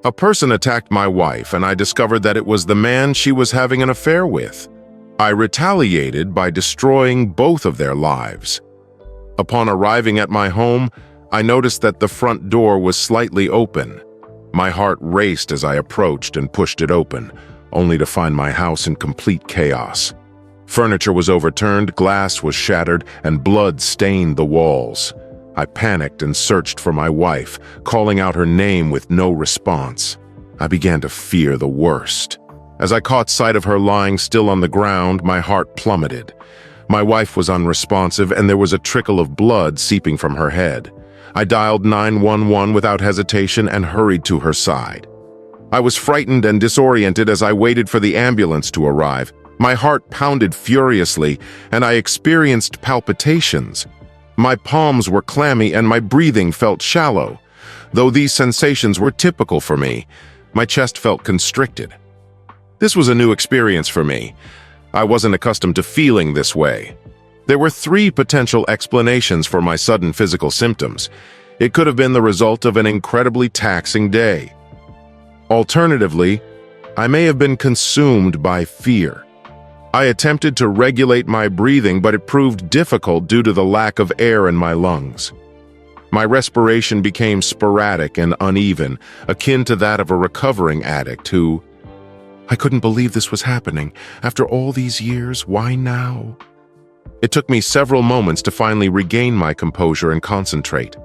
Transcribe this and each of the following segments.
A person attacked my wife, and I discovered that it was the man she was having an affair with. I retaliated by destroying both of their lives. Upon arriving at my home, I noticed that the front door was slightly open. My heart raced as I approached and pushed it open, only to find my house in complete chaos. Furniture was overturned, glass was shattered, and blood stained the walls. I panicked and searched for my wife, calling out her name with no response. I began to fear the worst. As I caught sight of her lying still on the ground, my heart plummeted. My wife was unresponsive, and there was a trickle of blood seeping from her head. I dialed 911 without hesitation and hurried to her side. I was frightened and disoriented as I waited for the ambulance to arrive. My heart pounded furiously, and I experienced palpitations. My palms were clammy and my breathing felt shallow. Though these sensations were typical for me, my chest felt constricted. This was a new experience for me. I wasn't accustomed to feeling this way. There were 3 potential explanations for my sudden physical symptoms. It could have been the result of an incredibly taxing day. Alternatively, I may have been consumed by fear. I attempted to regulate my breathing, but it proved difficult due to the lack of air in my lungs. My respiration became sporadic and uneven, akin to that of a recovering addict who... I couldn't believe this was happening. After all these years, why now? It took me several moments to finally regain my composure and concentrate.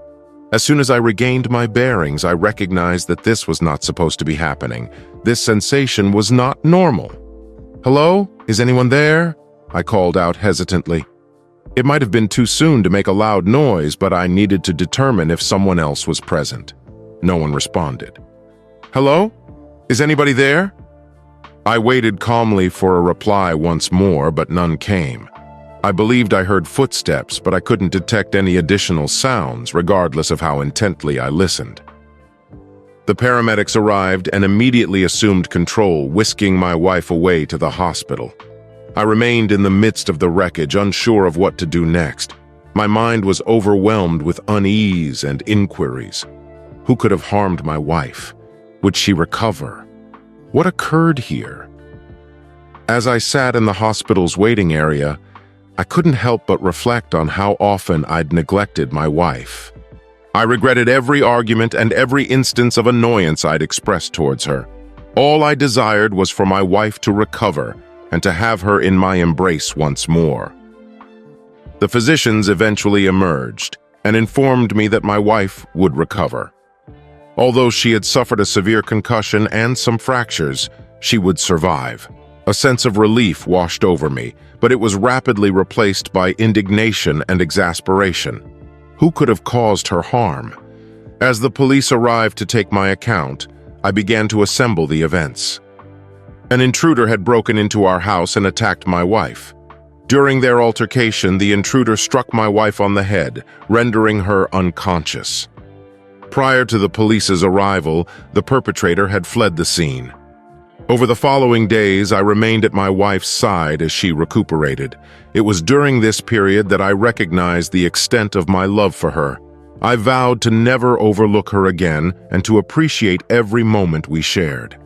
As soon as I regained my bearings, I recognized that this was not supposed to be happening. This sensation was not normal. "Hello? Is anyone there?" I called out hesitantly. It might have been too soon to make a loud noise, but I needed to determine if someone else was present. No one responded. "Hello? Is anybody there?" I waited calmly for a reply once more, but none came. I believed I heard footsteps, but I couldn't detect any additional sounds, regardless of how intently I listened. The paramedics arrived and immediately assumed control, whisking my wife away to the hospital. I remained in the midst of the wreckage, unsure of what to do next. My mind was overwhelmed with unease and inquiries. Who could have harmed my wife? Would she recover? What occurred here? As I sat in the hospital's waiting area, I couldn't help but reflect on how often I'd neglected my wife. I regretted every argument and every instance of annoyance I'd expressed towards her. All I desired was for my wife to recover and to have her in my embrace once more. The physicians eventually emerged and informed me that my wife would recover. Although she had suffered a severe concussion and some fractures, she would survive. A sense of relief washed over me, but it was rapidly replaced by indignation and exasperation. Who could have caused her harm? As the police arrived to take my account, I began to assemble the events. An intruder had broken into our house and attacked my wife. During their altercation, the intruder struck my wife on the head, rendering her unconscious. Prior to the police's arrival, the perpetrator had fled the scene. Over the following days, I remained at my wife's side as she recuperated. It was during this period that I recognized the extent of my love for her. I vowed to never overlook her again and to appreciate every moment we shared.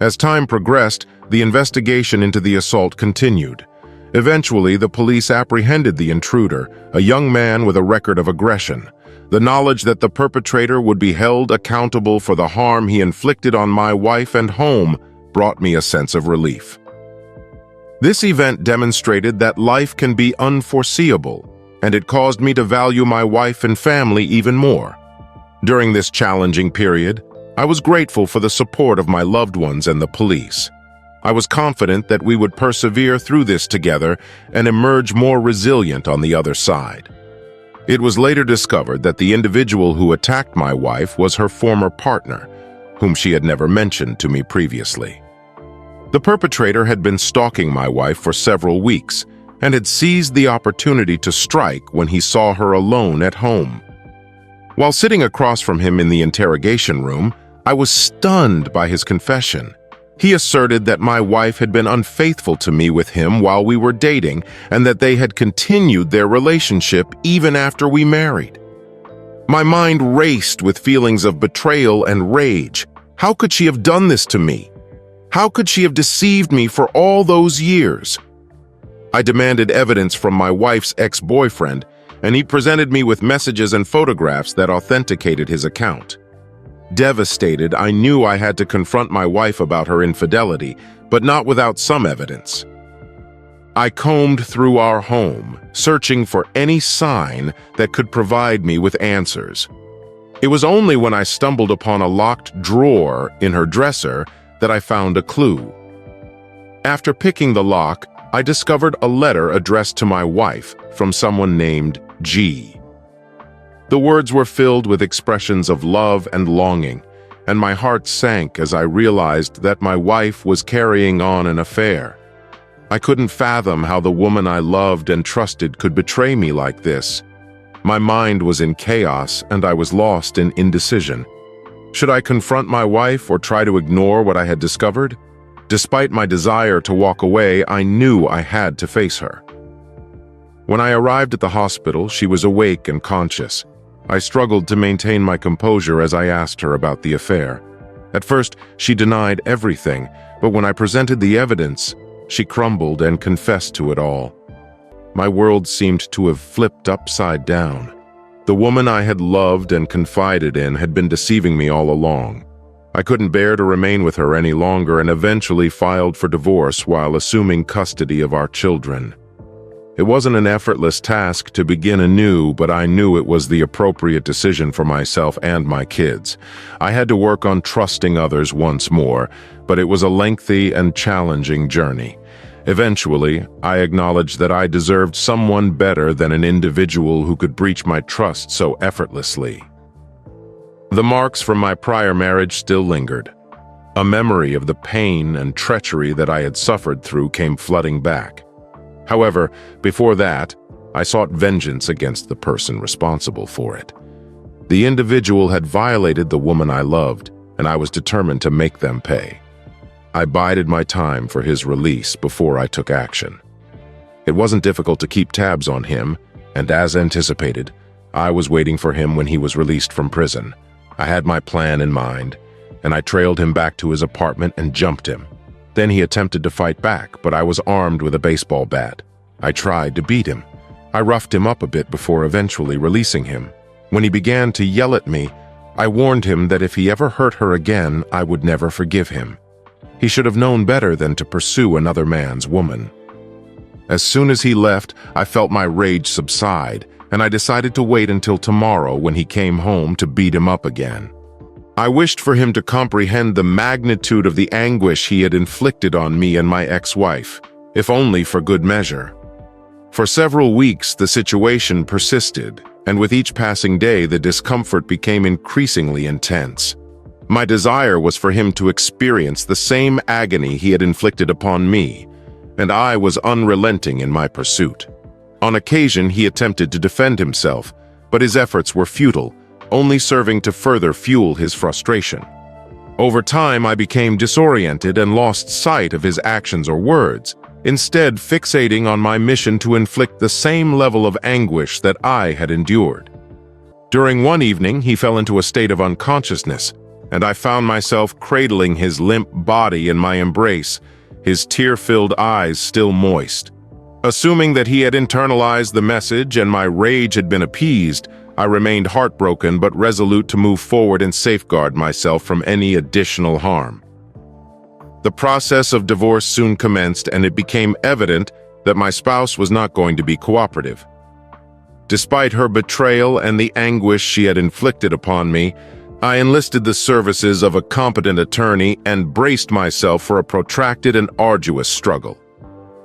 As time progressed, the investigation into the assault continued. Eventually, the police apprehended the intruder, a young man with a record of aggression. The knowledge that the perpetrator would be held accountable for the harm he inflicted on my wife and home brought me a sense of relief. This event demonstrated that life can be unforeseeable, and it caused me to value my wife and family even more. During this challenging period, I was grateful for the support of my loved ones and the police. I was confident that we would persevere through this together and emerge more resilient on the other side. It was later discovered that the individual who attacked my wife was her former partner, whom she had never mentioned to me previously. The perpetrator had been stalking my wife for several weeks and had seized the opportunity to strike when he saw her alone at home. While sitting across from him in the interrogation room, I was stunned by his confession. He asserted that my wife had been unfaithful to me with him while we were dating and that they had continued their relationship even after we married. My mind raced with feelings of betrayal and rage. How could she have done this to me? How could she have deceived me for all those years? I demanded evidence from my wife's ex-boyfriend, and he presented me with messages and photographs that authenticated his account. Devastated, I knew I had to confront my wife about her infidelity, but not without some evidence. I combed through our home, searching for any sign that could provide me with answers. It was only when I stumbled upon a locked drawer in her dresser that I found a clue. After picking the lock, I discovered a letter addressed to my wife from someone named G. The words were filled with expressions of love and longing, and my heart sank as I realized that my wife was carrying on an affair. I couldn't fathom how the woman I loved and trusted could betray me like this. My mind was in chaos, and I was lost in indecision. Should I confront my wife or try to ignore what I had discovered? Despite my desire to walk away, I knew I had to face her. When I arrived at the hospital, she was awake and conscious. I struggled to maintain my composure as I asked her about the affair. At first, she denied everything, but when I presented the evidence, she crumbled and confessed to it all. My world seemed to have flipped upside down. The woman I had loved and confided in had been deceiving me all along. I couldn't bear to remain with her any longer and eventually filed for divorce while assuming custody of our children. It wasn't an effortless task to begin anew, but I knew it was the appropriate decision for myself and my kids. I had to work on trusting others once more, but it was a lengthy and challenging journey. Eventually, I acknowledged that I deserved someone better than an individual who could breach my trust so effortlessly. The marks from my prior marriage still lingered. A memory of the pain and treachery that I had suffered through came flooding back. However, before that, I sought vengeance against the person responsible for it. The individual had violated the woman I loved, and I was determined to make them pay. I bided my time for his release before I took action. It wasn't difficult to keep tabs on him, and as anticipated, I was waiting for him when he was released from prison. I had my plan in mind, and I trailed him back to his apartment and jumped him. Then he attempted to fight back, but I was armed with a baseball bat. I tried to beat him. I roughed him up a bit before eventually releasing him. When he began to yell at me, I warned him that if he ever hurt her again, I would never forgive him. He should have known better than to pursue another man's woman. As soon as he left, I felt my rage subside, and I decided to wait until tomorrow when he came home to beat him up again. I wished for him to comprehend the magnitude of the anguish he had inflicted on me and my ex-wife, if only for good measure. For several weeks, the situation persisted, and with each passing day, the discomfort became increasingly intense. My desire was for him to experience the same agony he had inflicted upon me, and I was unrelenting in my pursuit. On occasion, he attempted to defend himself, but his efforts were futile, only serving to further fuel his frustration. Over time, I became disoriented and lost sight of his actions or words, instead fixating on my mission to inflict the same level of anguish that I had endured. During one evening, he fell into a state of unconsciousness, and I found myself cradling his limp body in my embrace, his tear-filled eyes still moist. Assuming that he had internalized the message and my rage had been appeased, I remained heartbroken but resolute to move forward and safeguard myself from any additional harm. The process of divorce soon commenced, and it became evident that my spouse was not going to be cooperative. Despite her betrayal and the anguish she had inflicted upon me, I enlisted the services of a competent attorney and braced myself for a protracted and arduous struggle.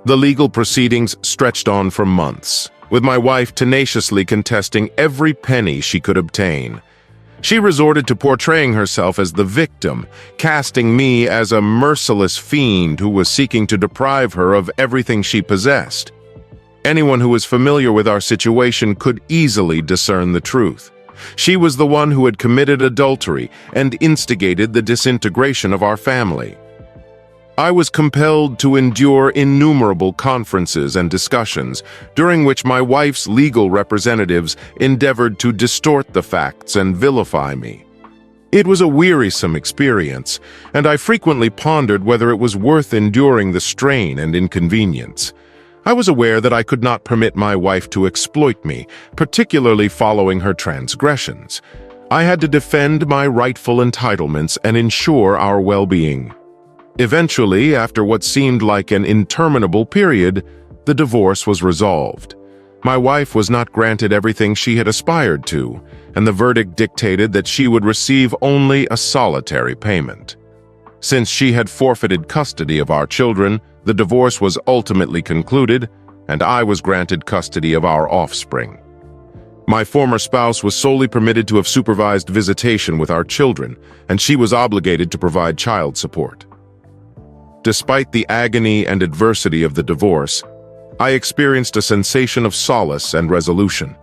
The legal proceedings stretched on for months, with my wife tenaciously contesting every penny she could obtain. She resorted to portraying herself as the victim, casting me as a merciless fiend who was seeking to deprive her of everything she possessed. Anyone who was familiar with our situation could easily discern the truth. She was the one who had committed adultery and instigated the disintegration of our family. I was compelled to endure innumerable conferences and discussions, during which my wife's legal representatives endeavored to distort the facts and vilify me. It was a wearisome experience, and I frequently pondered whether it was worth enduring the strain and inconvenience. I was aware that I could not permit my wife to exploit me, particularly following her transgressions. I had to defend my rightful entitlements and ensure our well-being. Eventually, after what seemed like an interminable period, the divorce was resolved. My wife was not granted everything she had aspired to, and the verdict dictated that she would receive only a solitary payment. Since she had forfeited custody of our children, the divorce was ultimately concluded, and I was granted custody of our offspring. My former spouse was solely permitted to have supervised visitation with our children, and she was obligated to provide child support. Despite the agony and adversity of the divorce, I experienced a sensation of solace and resolution.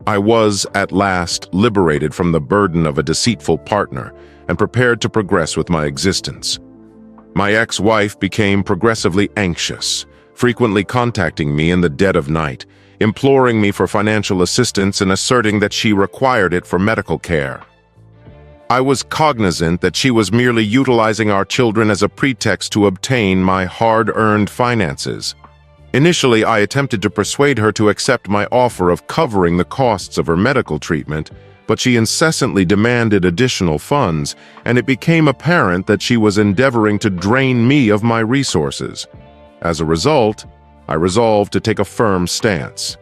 I was, at last, liberated from the burden of a deceitful partner and prepared to progress with my existence. My ex-wife became progressively anxious, frequently contacting me in the dead of night, imploring me for financial assistance and asserting that she required it for medical care. I was cognizant that she was merely utilizing our children as a pretext to obtain my hard-earned finances. Initially, I attempted to persuade her to accept my offer of covering the costs of her medical treatment, but she incessantly demanded additional funds, and it became apparent that she was endeavoring to drain me of my resources. As a result, I resolved to take a firm stance.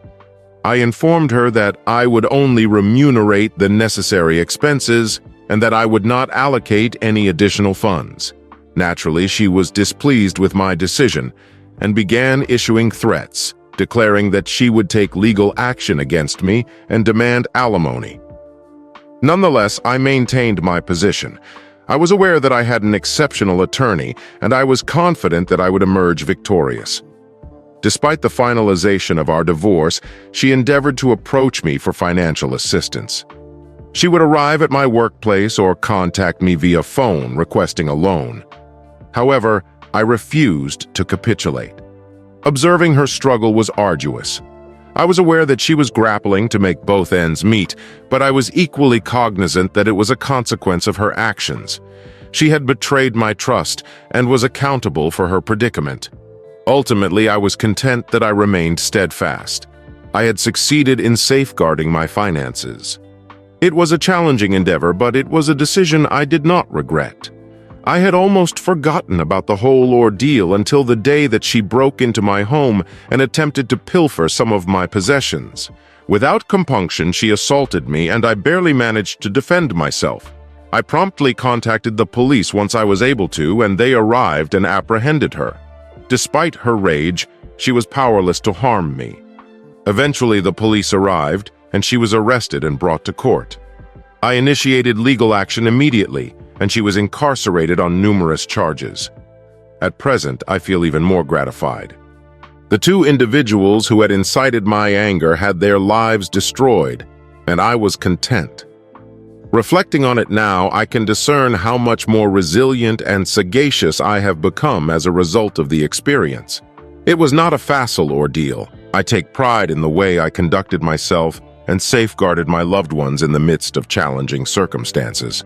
I informed her that I would only remunerate the necessary expenses and that I would not allocate any additional funds. Naturally, she was displeased with my decision and began issuing threats, declaring that she would take legal action against me and demand alimony. Nonetheless, I maintained my position. I was aware that I had an exceptional attorney, and I was confident that I would emerge victorious. Despite the finalization of our divorce, she endeavored to approach me for financial assistance. She would arrive at my workplace or contact me via phone requesting a loan. However, I refused to capitulate. Observing her struggle was arduous. I was aware that she was grappling to make both ends meet, but I was equally cognizant that it was a consequence of her actions. She had betrayed my trust and was accountable for her predicament. Ultimately, I was content that I remained steadfast. I had succeeded in safeguarding my finances. It was a challenging endeavor, but it was a decision I did not regret. I had almost forgotten about the whole ordeal until the day that she broke into my home and attempted to pilfer some of my possessions. Without compunction, she assaulted me, and I barely managed to defend myself. I promptly contacted the police once I was able to, and they arrived and apprehended her. Despite her rage, she was powerless to harm me. Eventually, the police arrived, and she was arrested and brought to court. I initiated legal action immediately, and she was incarcerated on numerous charges. At present, I feel even more gratified. The two individuals who had incited my anger had their lives destroyed, and I was content. Reflecting on it now, I can discern how much more resilient and sagacious I have become as a result of the experience. It was not a facile ordeal. I take pride in the way I conducted myself and safeguarded my loved ones in the midst of challenging circumstances.